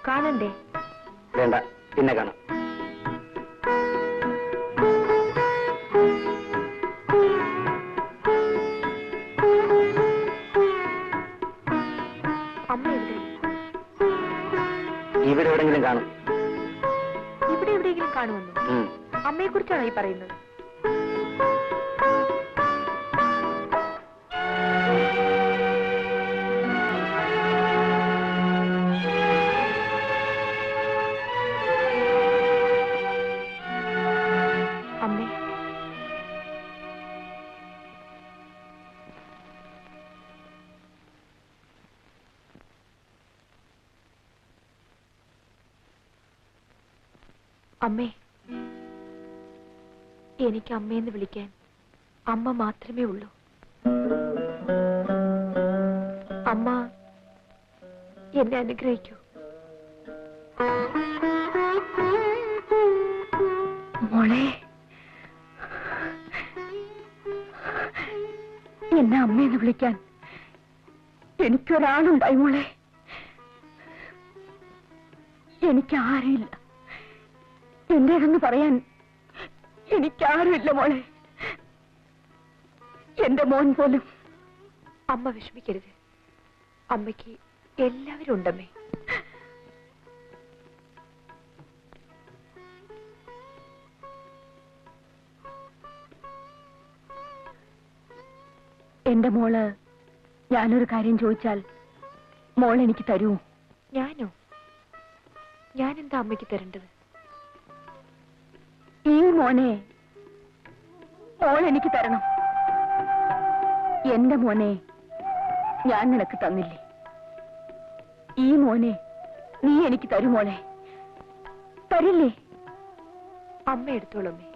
കാണണ്ടേ? വേണ്ട, പിന്നെ കാണാം. അമ്മ എവിടെ? ഇവിടെ എവിടെങ്കിലും കാണും. ഇവിടെ എവിടെയെങ്കിലും കാണുമെന്നോ? അമ്മയെ കുറിച്ചാണോ ഈ പറയുന്നത്? അമ്മേ, അമ്മേ, എനിക്ക് അമ്മയെന്ന് വിളിക്കാൻ അമ്മ മാത്രമേ ഉള്ളൂ. അമ്മ എന്നെ അനുഗ്രഹിക്കൂ. മോളെ, എന്നെ അമ്മയെന്ന് വിളിക്കാൻ എനിക്കൊരാളുണ്ടായി മോളെ. എനിക്കാരുമില്ല, എന്റേതെന്ന് പറയാൻ എനിക്കാരുമില്ല മോളെ. എന്റെ മോൻ പോലും. അമ്മ വിഷമിക്കരുത്. അമ്മയ്ക്ക് എല്ലാവരും ഉണ്ടമ്മേ. എന്റെ മോള് ഞാനൊരു കാര്യം ചോദിച്ചാൽ മോൾ എനിക്ക് തരൂ? ഞാനോ? ഞാനെന്താ അമ്മയ്ക്ക് തരേണ്ടത്? ഈ മോനെ മോൾ എനിക്ക് തരണം. എന്റെ മോനെ ഞാൻ നിനക്ക് തന്നില്ലേ, ഈ മോനെ നീ എനിക്ക് തരൂ മോളെ. തരില്ലേ? അമ്മ എടുത്തോളമ്മേ.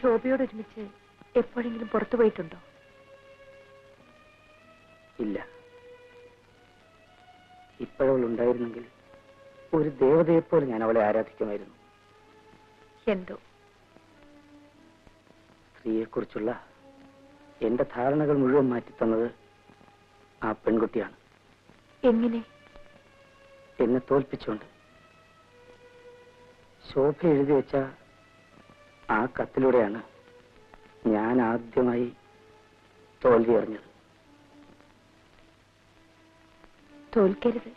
ശോഭയോട് ഒരുമിച്ച് എപ്പോഴെങ്കിലും പുറത്തു പോയിട്ടുണ്ടോ? ഇല്ല. ഇപ്പോഴവൾ ഉണ്ടായിരുന്നെങ്കിൽ ഒരു ദേവതയെപ്പോലെ ഞാൻ അവളെ ആരാധിക്കുമായിരുന്നു. എന്തോ സ്ത്രീയെക്കുറിച്ചുള്ള എന്റെ ധാരണകൾ മുഴുവൻ മാറ്റിത്തന്നത് ആ പെൺകുട്ടിയാണ്. എങ്ങനെ? എന്നെ തോൽപ്പിച്ചുകൊണ്ട്. ശോഭ എഴുതി വെച്ച ആ കത്തിലൂടെയാണ് ഞാൻ ആദ്യമായി തോൽവി അറിഞ്ഞത്. തോൽക്കരുത്.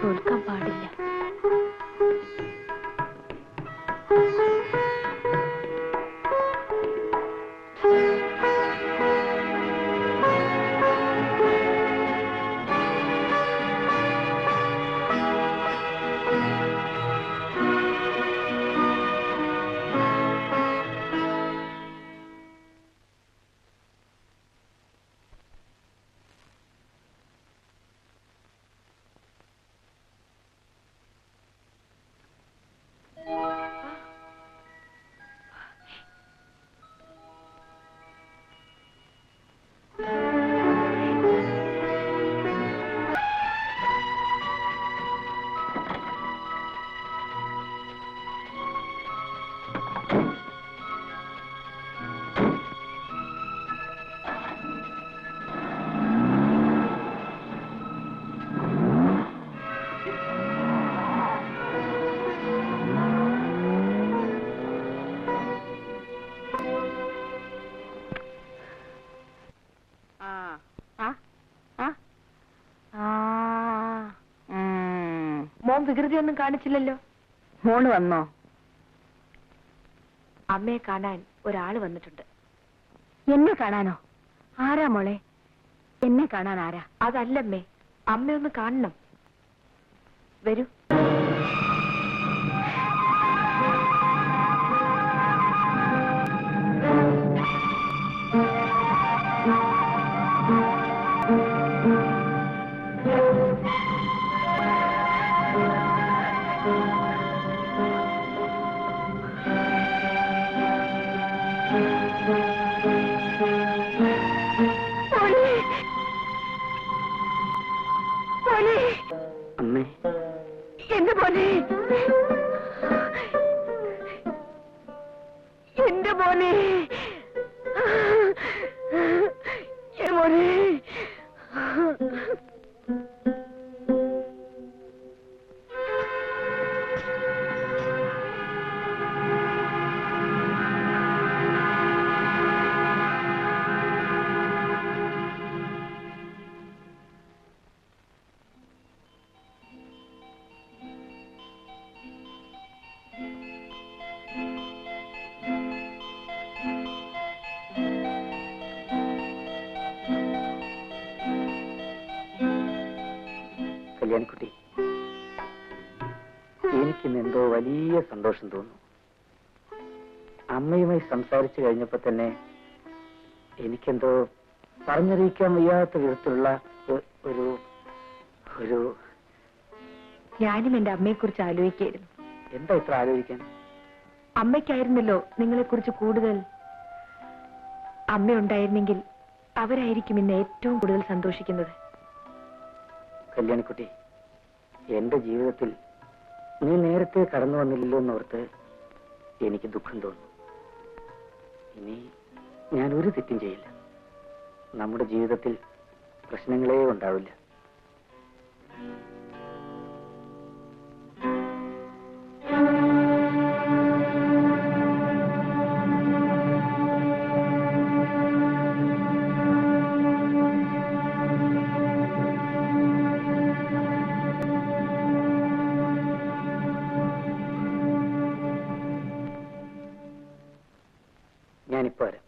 തോൽക്കാൻ പാടില്ല. വികൃതിയൊന്നും കാണിച്ചില്ലല്ലോ. മോള് വന്നോ? അമ്മയെ കാണാൻ ഒരാള് വന്നിട്ടുണ്ട്. എന്നെ കാണാനോ? ആരാ മോളെ? എന്നെ കാണാൻ ആരാ? അതല്ലമ്മേ, അമ്മയൊന്ന് കാണണം. വരൂ. അമ്മേ, എന്റെ മോനെ, എന്റെ മോനെ, എന്റെ മോനെ. കല്യാണിക്കുട്ടി, എനിക്കിന്ന് എന്തോ വലിയ സന്തോഷം തോന്നുന്നു. അമ്മയുമായി സംസാരിച്ചു കഴിഞ്ഞപ്പോ തന്നെ എനിക്കെന്തോ പറഞ്ഞറിയിക്കാൻ വയ്യാത്ത വിധത്തിലുള്ള ഒരു ഒരു ഞാനും എന്റെ അമ്മയെക്കുറിച്ച് ആലോചിക്കായിരുന്നു. എന്താ ഇത്ര ആലോചിക്കാൻ? അമ്മയ്ക്കായിരുന്നല്ലോ നിങ്ങളെക്കുറിച്ച് കൂടുതൽ. അമ്മയുണ്ടായിരുന്നെങ്കിൽ അവരായിരിക്കും ഇന്ന് ഏറ്റവും കൂടുതൽ സന്തോഷിക്കുന്നത്. കല്യാണിക്കുട്ടി, എന്റെ ജീവിതത്തിൽ നീ നേരത്തെ കടന്നു വന്നില്ലല്ലോ എന്നോർത്ത് എനിക്ക് ദുഃഖം തോന്നുന്നു. ഇനി ഞാൻ ഒരു തെറ്റും ചെയ്യില്ല. നമ്മുടെ ജീവിതത്തിൽ പ്രശ്നങ്ങളേ ഉണ്ടാവില്ല. ഞാനിപ്പോ വരാം.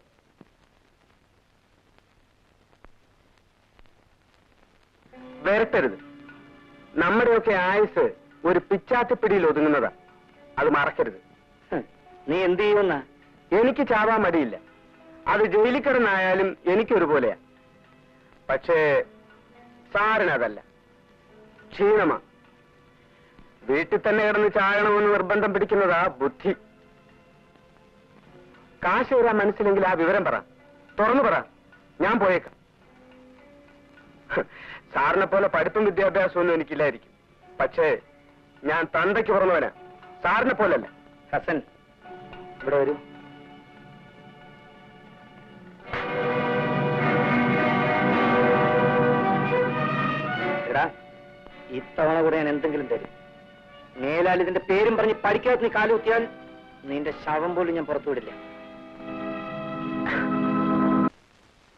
വരട്ടരുത്. നമ്മുടെയൊക്കെ ആയുസ് ഒരു പിച്ചാത്തിപ്പിടിയിൽ ഒതുങ്ങുന്നതാ. അത് മറക്കരുത്. നീ എന്ത് ചെയ്യുന്ന? എനിക്ക് ചാവാൻ മടിയില്ല. അത് ജയിലിൽ കിടന്നായാലും എനിക്കൊരുപോലെയാ. പക്ഷേ സാറിനതല്ല, ക്ഷീണമാ. വീട്ടിൽ തന്നെ കിടന്ന് ചാകണമെന്ന് നിർബന്ധം പിടിക്കുന്നതാ ബുദ്ധി. കാശ് തരാൻ മനസ്സിലെങ്കിൽ ആ വിവരം പറ, തുറന്നു പറ, ഞാൻ പോയേക്കാം. സാറിനെ പോലെ പഠിപ്പും വിദ്യാഭ്യാസവും ഒന്നും എനിക്കില്ലായിരിക്കും. പക്ഷേ ഞാൻ തന്തയ്ക്ക് പുറന്നവനാ, സാറിനെ പോലല്ല. ഹസൻ, ഇവിടെ വരൂ. എടാ, ഇത്തവണ കൂടെ ഞാൻ എന്തെങ്കിലും തരും. മേലാൽ ഇതിന്റെ പേരും പറഞ്ഞ് പഠിക്കാത്ത നീ കാലുകുത്തിയാൽ നിന്റെ ശവം പോലും ഞാൻ പുറത്തുവിടില്ല.